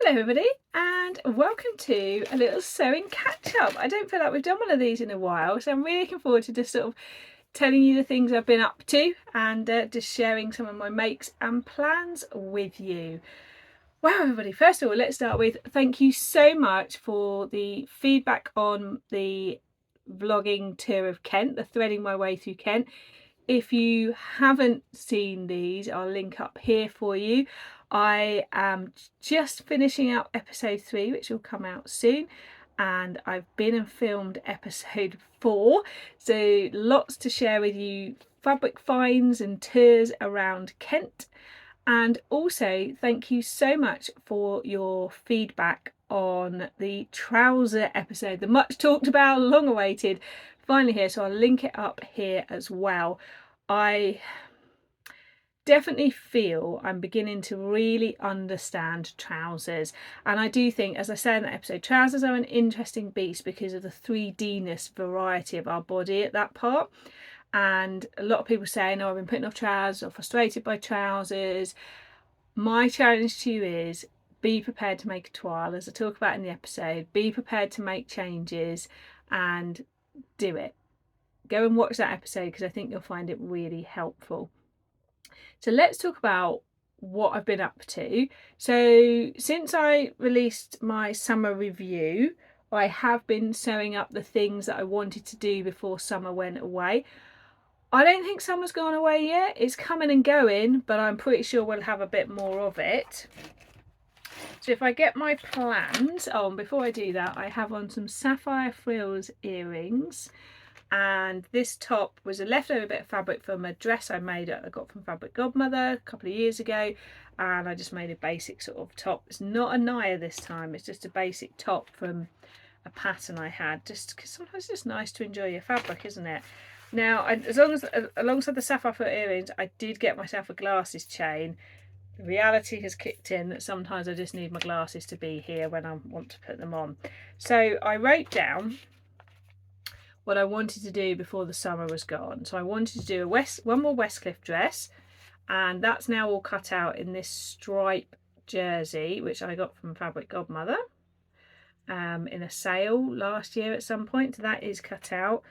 Hello everybody and welcome to a little sewing catch up. I don't feel like we've done one of these in a while, so I'm really looking forward to just sort of telling you the things I've been up to and just sharing some of my makes and plans with you. Wow everybody, first of all let's start with thank you so much for the feedback on the vlogging tour of Kent, the threading my way through Kent. If you haven't seen these, I'll link up here for you. I am just finishing up episode 3, which will come out soon, and I've been and filmed episode 4, so lots to share with you, fabric finds and tours around Kent. And also thank you so much for your feedback on the trouser episode, the much talked about, long awaited, finally here, so I'll link it up here as well. I definitely feel I'm beginning to really understand trousers, and I do think, as I say in that episode, trousers are an interesting beast because of the 3D-ness variety of our body at that part. And a lot of people saying, oh, I've been putting off trousers or frustrated by trousers. My challenge to you is be prepared to make a toile, as I talk about in the episode. Be prepared to make changes and do it. Go and watch that episode because I think you'll find it really helpful. So let's talk about what I've been up to. So since I released my summer review, I have been sewing up the things that I wanted to do before summer went away. I don't think summer's gone away yet. It's coming and going, but I'm pretty sure we'll have a bit more of it. So if I get my plans on, before I do that, I have on some sapphire frills earrings, and this top was a leftover bit of fabric from a dress I got from Fabric Godmother a couple of years ago, and I just made a basic sort of top. It's not a Naya this time, it's just a basic top from a pattern I had, just because sometimes it's just nice to enjoy your fabric, isn't it? Now, alongside the sapphire frill earrings, I did get myself a glasses chain. The reality has kicked in that sometimes I just need my glasses to be here when I want to put them on. So I wrote down what I wanted to do before the summer was gone. So I wanted to do one more Westcliff dress, and that's now all cut out in this stripe jersey, which I got from Fabric Godmother in a sale last year at some point. So that is cut out.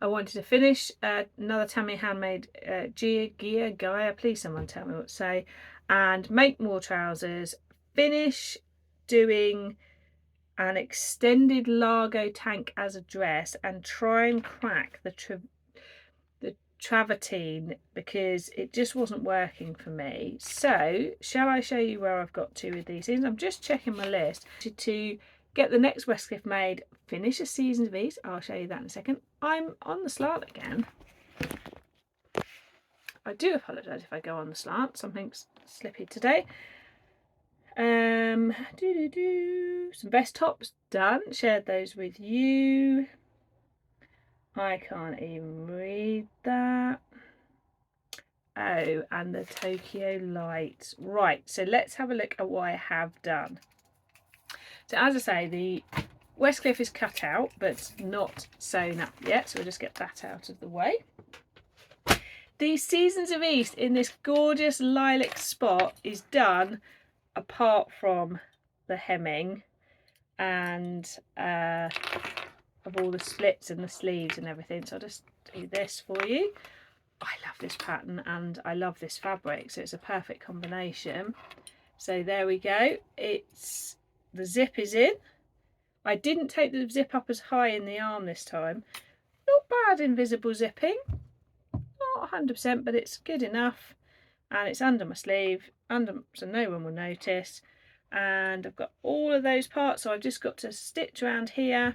I wanted to finish another Tammy Handmade Gaia, please someone tell me what to say, and make more trousers, finish doing an extended Largo tank as a dress, and try and crack the Travertine because it just wasn't working for me. So shall I show you where I've got to with these things? I'm just checking my list to get the next Westcliff made, finish a season of these. I'll show you that in a second. I'm on the slant again. I do apologise if I go on the slant, something's slippy today. Some vest tops done, shared those with you. I can't even read that. Oh, and the Tokyo lights. Right, so let's have a look at what I have done. So as I say, the Westcliff is cut out but not sewn up yet, so we'll just get that out of the way. The Seasons of East in this gorgeous lilac spot is done, apart from the hemming and of all the slits and the sleeves and everything. So I'll just do this for you. I love this pattern and I love this fabric, so it's a perfect combination. So there we go. The zip is in. I didn't take the zip up as high in the arm this time. Not bad invisible zipping. Not 100%, but it's good enough. And it's under my sleeve, so no one will notice. And I've got all of those parts, so I've just got to stitch around here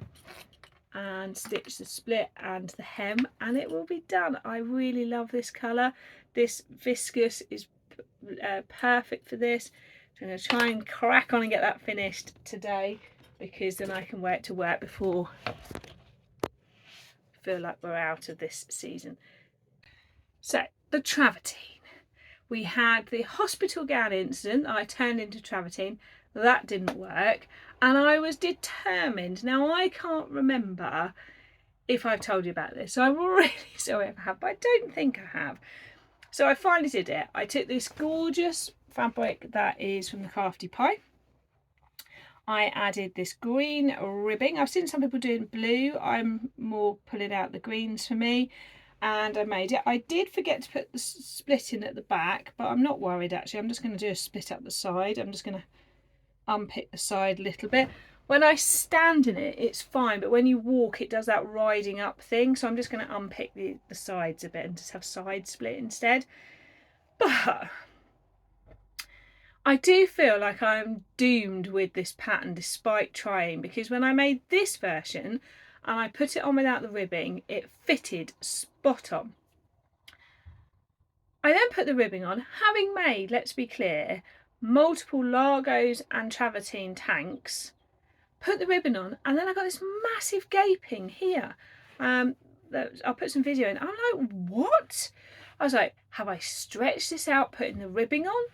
and stitch the split and the hem, and it will be done. I really love this colour. This viscose is perfect for this. So I'm going to try and crack on and get that finished today, because then I can wear it to work before I feel like we're out of this season. So the Travertine. We had the hospital gown incident that I turned into Travertine. That didn't work, and I was determined. Now I can't remember if I've told you about this, so I'm really sorry if I have, but I don't think I have. So I finally did it. I took this gorgeous fabric that is from the Crafty Pie, I added this green ribbing. I've seen some people doing blue. I'm more pulling out the greens for me, and I made it. I did forget to put the split in at the back, but I'm not worried actually. I'm just going to do a split up the side. I'm just going to unpick the side a little bit. When I stand in it, it's fine, but when you walk, it does that riding up thing. So I'm just going to unpick the sides a bit and just have side split instead. But I do feel like I'm doomed with this pattern despite trying, because when I made this version and I put it on without the ribbing, it fitted spot on. I then put the ribbing on, having made, let's be clear, multiple Largos and Travertine tanks, put the ribbon on, and then I got this massive gaping here. I'll put some video in. I'm like, what? I was like, have I stretched this out putting the ribbing on?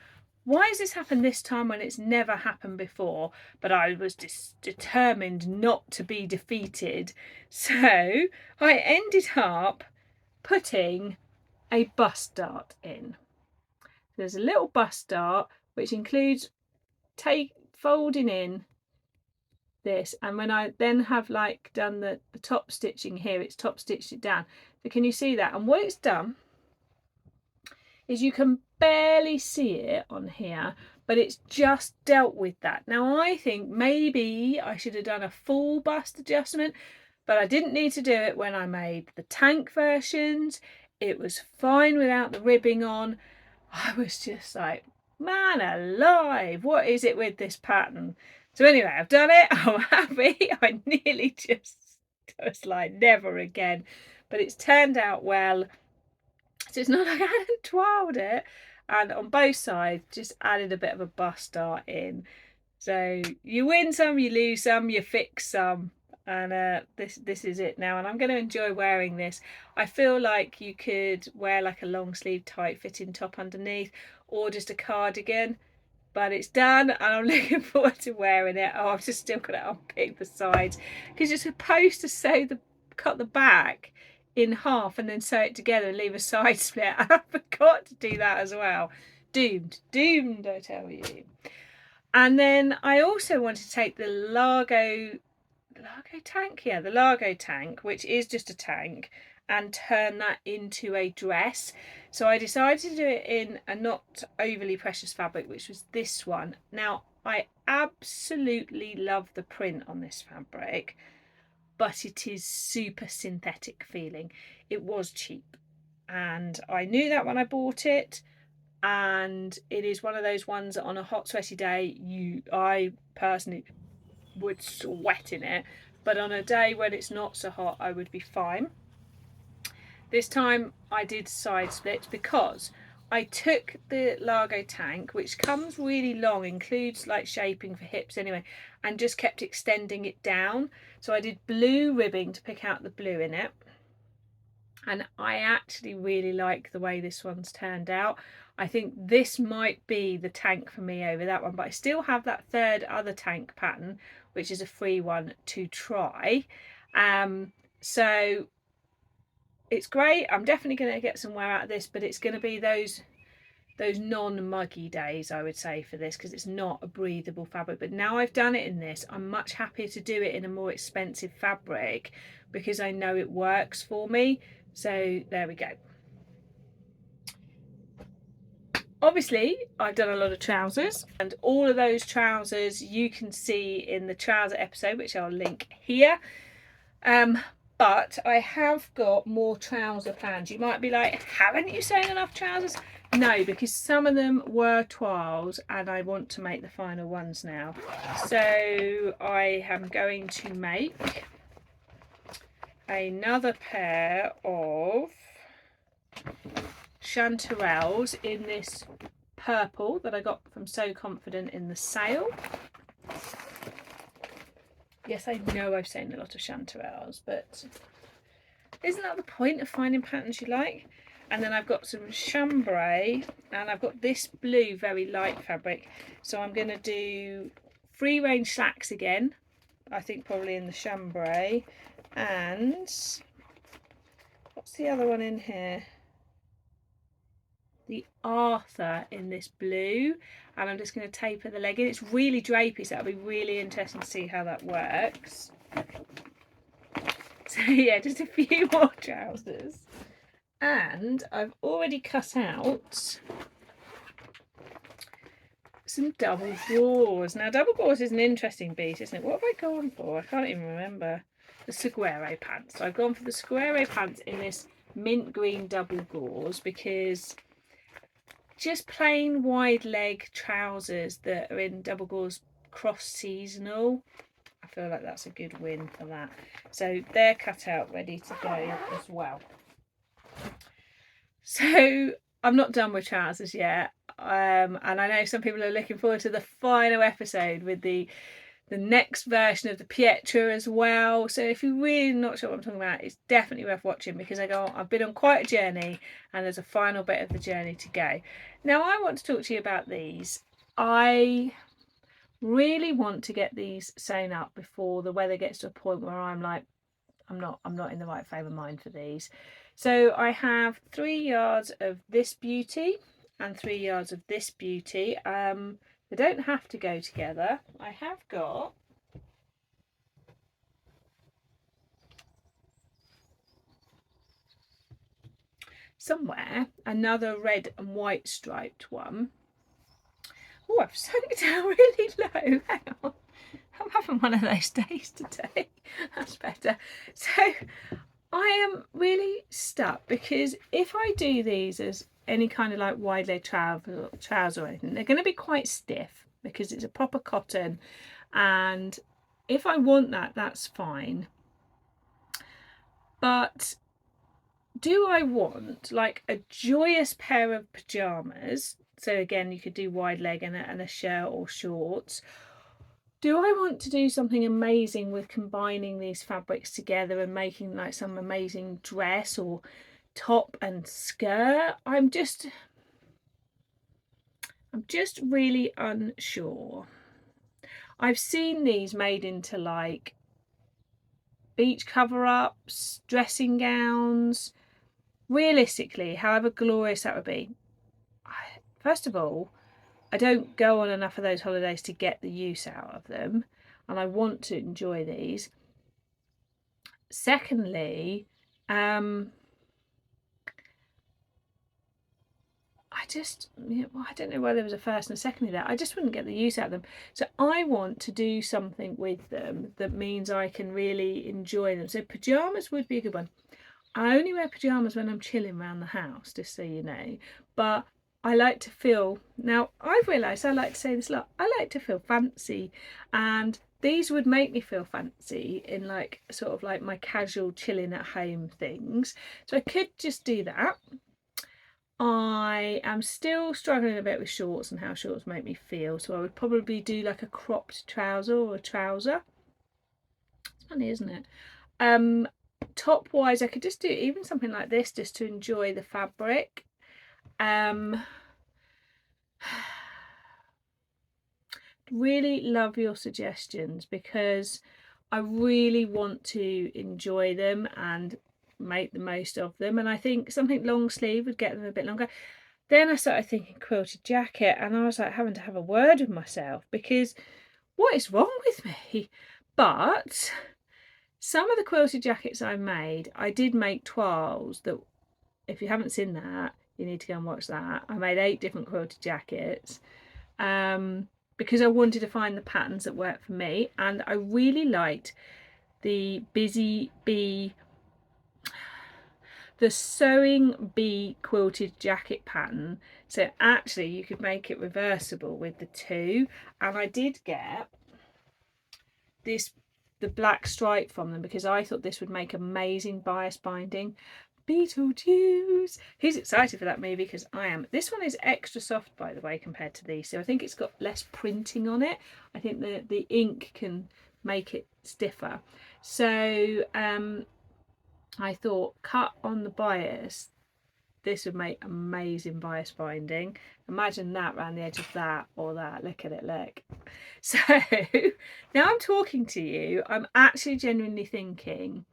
Why has this happened this time when it's never happened before? But I was determined not to be defeated. So I ended up putting a bust dart in. There's a little bust dart which includes folding in this, and when I then have like done the top stitching here, it's top stitched it down. So can you see that? And what it's done is you can barely see it on here, but it's just dealt with that. Now I think maybe I should have done a full bust adjustment, but I didn't need to do it when I made the tank versions. It was fine without the ribbing on. I was just like, man alive, what is it with this pattern? So anyway, I've done it. I'm happy. I nearly just was like, never again. But it's turned out well. So it's not like I hadn't twirled it. And on both sides, just added a bit of a bust dart in. So you win some, you lose some, you fix some. And this is it now, and I'm going to enjoy wearing this. I feel like you could wear like a long sleeve tight fitting top underneath, or just a cardigan, but it's done and I'm looking forward to wearing it. Oh, I've just still got to unpick the sides, because you're supposed to cut the back in half and then sew it together and leave a side split, and I forgot to do that as well. Doomed I tell you. And then I also want to take the Largo tank, yeah, the Largo tank, which is just a tank, and turn that into a dress. So I decided to do it in a not overly precious fabric, which was this one. Now I absolutely love the print on this fabric, but it is super synthetic feeling. It was cheap, and I knew that when I bought it, and it is one of those ones that on a hot sweaty day I personally would sweat in it, but on a day when it's not so hot I would be fine. This time I did side splits because I took the Largo tank, which comes really long, includes like shaping for hips anyway, and just kept extending it down. So I did blue ribbing to pick out the blue in it, and I actually really like the way this one's turned out. I think this might be the tank for me over that one, but I still have that third other tank pattern, which is a free one to try. So it's great. I'm definitely going to get some wear out of this, but it's going to be those non-muggy days, I would say, for this, because it's not a breathable fabric. But now I've done it in this, I'm much happier to do it in a more expensive fabric, because I know it works for me. So there we go. Obviously I've done a lot of trousers, and all of those trousers you can see in the trouser episode, which I'll link here. But I have got more trouser plans. You might be like, haven't you sewn enough trousers? No, because some of them were toiles and I want to make the final ones now. So I am going to make another pair of chanterelles in this purple that I got from So Confident in the sale. Yes, I know I've sewn a lot of chanterelles, but isn't that the point of finding patterns you like? And then I've got some chambray, and I've got this blue very light fabric, so I'm going to do free range slacks again, I think probably in the chambray. And what's the other one in here? The Arthur in this blue, and I'm just going to taper the leg in. It's really drapey, so that'll be really interesting to see how that works. So yeah, just a few more trousers. And I've already cut out some double gauze. Now double gauze is an interesting beast, isn't it? What have I gone for? I can't even remember. The saguaro pants. So I've gone for the saguaro pants in this mint green double gauze because just plain wide leg trousers that are in double gauze cross seasonal, I feel like that's a good win for that. So they're cut out ready to go as well. So I'm not done with trousers yet, and I know some people are looking forward to the final episode with the next version of the Pietra as well. So if you're really not sure what I'm talking about, it's definitely worth watching because I've been on quite a journey and there's a final bit of the journey to go. Now I want to talk to you about these. I really want to get these sewn up before the weather gets to a point where I'm like, I'm not in the right frame of mind for these. So I have 3 yards of this beauty and 3 yards of this beauty. They don't have to go together. I have got somewhere another red and white striped one. Oh, I've sunk it down really low. Hang on. I'm having one of those days today. That's better. So I am really stuck because if I do these as any kind of like wide leg trouser or anything, they're going to be quite stiff because it's a proper cotton, and if I want that, that's fine. But do I want like a joyous pair of pajamas? So again, you could do wide leg and a shirt or shorts. Do I want to do something amazing with combining these fabrics together and making like some amazing dress or top and skirt? I'm just really unsure. I've seen these made into like beach cover-ups, dressing gowns. Realistically, however glorious that would be, first of all, I don't go on enough of those holidays to get the use out of them, and I want to enjoy these. Secondly, I don't know why there was a first and a secondly there. I just wouldn't get the use out of them. So I want to do something with them that means I can really enjoy them. So pyjamas would be a good one. I only wear pyjamas when I'm chilling around the house, just so you know. But I like to feel, now I've realised I like to say this a lot, I like to feel fancy, and these would make me feel fancy in like sort of like my casual chilling at home things. So I could just do that. I am still struggling a bit with shorts and how shorts make me feel, so I would probably do like a cropped trouser or a trouser. It's funny, isn't it? Top wise, I could just do even something like this just to enjoy the fabric. Really love your suggestions because I really want to enjoy them and make the most of them, and I think something long sleeve would get them a bit longer. Then I started thinking quilted jacket, and I was like having to have a word with myself because what is wrong with me? But some of the quilted jackets I made, I did make toiles that, if you haven't seen that, you need to go and watch that. I made 8 different quilted jackets because I wanted to find the patterns that work for me, and I really liked the Busy Bee, the Sewing Bee quilted jacket pattern. So actually you could make it reversible with the 2, and I did get the black stripe from them because I thought this would make amazing bias binding. Beetlejuice! Who's excited for that movie? Because I am. This one is extra soft, by the way, compared to these, so I think it's got less printing on it. I think the ink can make it stiffer. So I thought, cut on the bias, this would make amazing bias binding. Imagine that around the edge of that or that. Look at it, look. So now I'm talking to you, I'm actually genuinely thinking,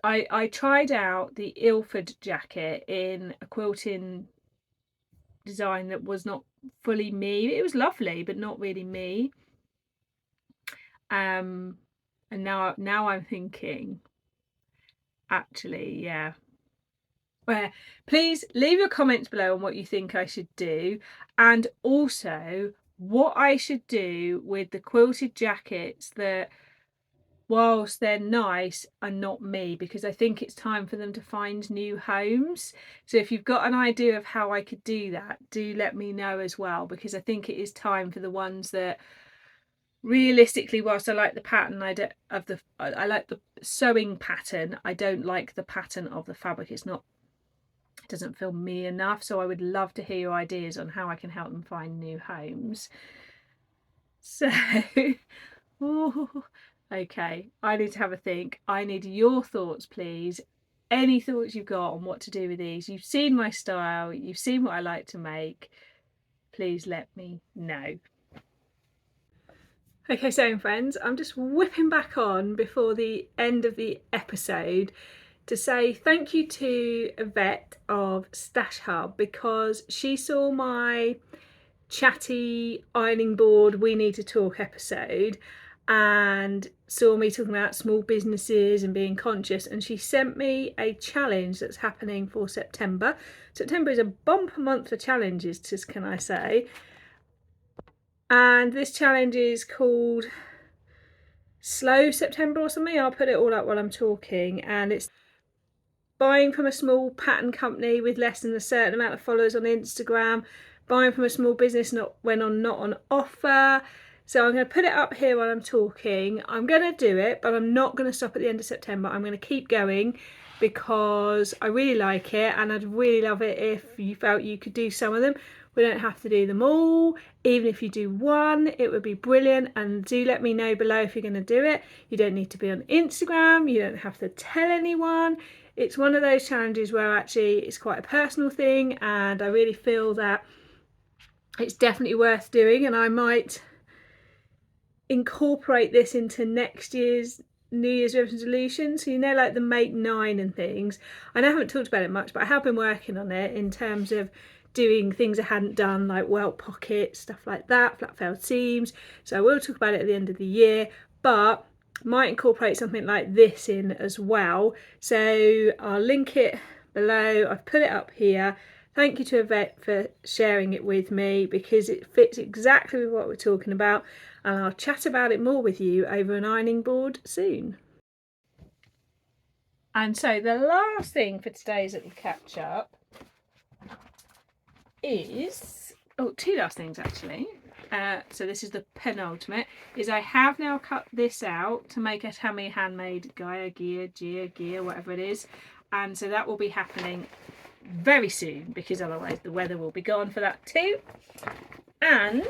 I tried out the Ilford jacket in a quilting design that was not fully me. It was lovely, but not really me. And now I'm thinking, actually, yeah. Please leave your comments below on what you think I should do, and also what I should do with the quilted jackets that, whilst they're nice, are not me, because I think it's time for them to find new homes. So if you've got an idea of how I could do that, do let me know as well, because I think it is time for the ones that realistically, whilst I like the pattern, I like the sewing pattern, I don't like the pattern of the fabric. It doesn't feel me enough. So I would love to hear your ideas on how I can help them find new homes. So ooh, okay, I need to have a think. I need your thoughts, please. Any thoughts you've got on what to do with these? You've seen my style, you've seen what I like to make. Please let me know. Okay, sewing friends, I'm just whipping back on before the end of the episode to say thank you to Yvette of Stash Hub, because she saw my chatty ironing board We Need to Talk episode and saw me talking about small businesses and being conscious, and she sent me a challenge that's happening for September. September is a bumper month for challenges, can I say, and this challenge is called Slow September or something. I'll put it all up while I'm talking, and it's buying from a small pattern company with less than a certain amount of followers on Instagram, buying from a small business not on offer. So I'm going to put it up here while I'm talking. I'm going to do it, but I'm not going to stop at the end of September. I'm going to keep going because I really like it, and I'd really love it if you felt you could do some of them. We don't have to do them all. Even if you do one, it would be brilliant. And do let me know below if you're going to do it. You don't need to be on Instagram. You don't have to tell anyone. It's one of those challenges where actually it's quite a personal thing, and I really feel that it's definitely worth doing, and I might incorporate this into next year's New Year's resolution. So, you know, like the Make 9 and things. I haven't talked about it much, but I have been working on it in terms of doing things I hadn't done, like welt pockets, stuff like that, flat felled seams. So I will talk about it at the end of the year, but might incorporate something like this in as well. So I'll link it below. I've put it up here. Thank you to Yvette for sharing it with me, because it fits exactly with what we're talking about, and I'll chat about it more with you over an ironing board soon. And so the last thing for today's little catch up is, two last things actually. So this is the penultimate, is I have now cut this out to make a Tammy handmade Gaia gear, whatever it is, and so that will be happening very soon, because otherwise the weather will be gone for that too. And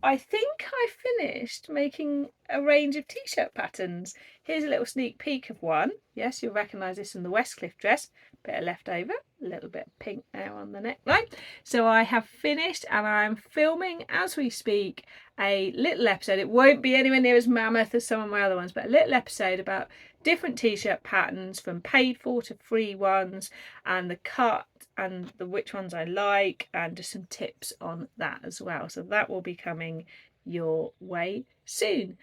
I think I finished making a range of t-shirt patterns. Here's a little sneak peek of one. Yes, you'll recognise this from the Westcliff dress. Bit of leftover, a little bit of pink there on the neckline. So I have finished, and I'm filming as we speak a little episode. It won't be anywhere near as mammoth as some of my other ones, but a little episode about different t-shirt patterns, from paid for to free ones, and the cut and which ones I like, and just some tips on that as well. So that will be coming your way soon.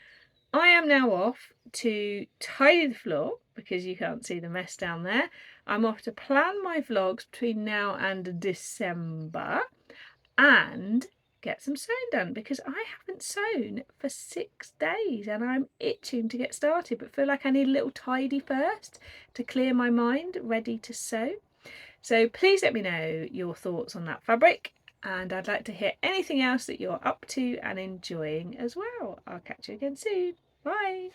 I am now off to tidy the floor, because you can't see the mess down there. I'm off to plan my vlogs between now and December and get some sewing done, because I haven't sewn for 6 days and I'm itching to get started, but feel like I need a little tidy first to clear my mind, ready to sew. So please let me know your thoughts on that fabric, and I'd like to hear anything else that you're up to and enjoying as well. I'll catch you again soon. Bye.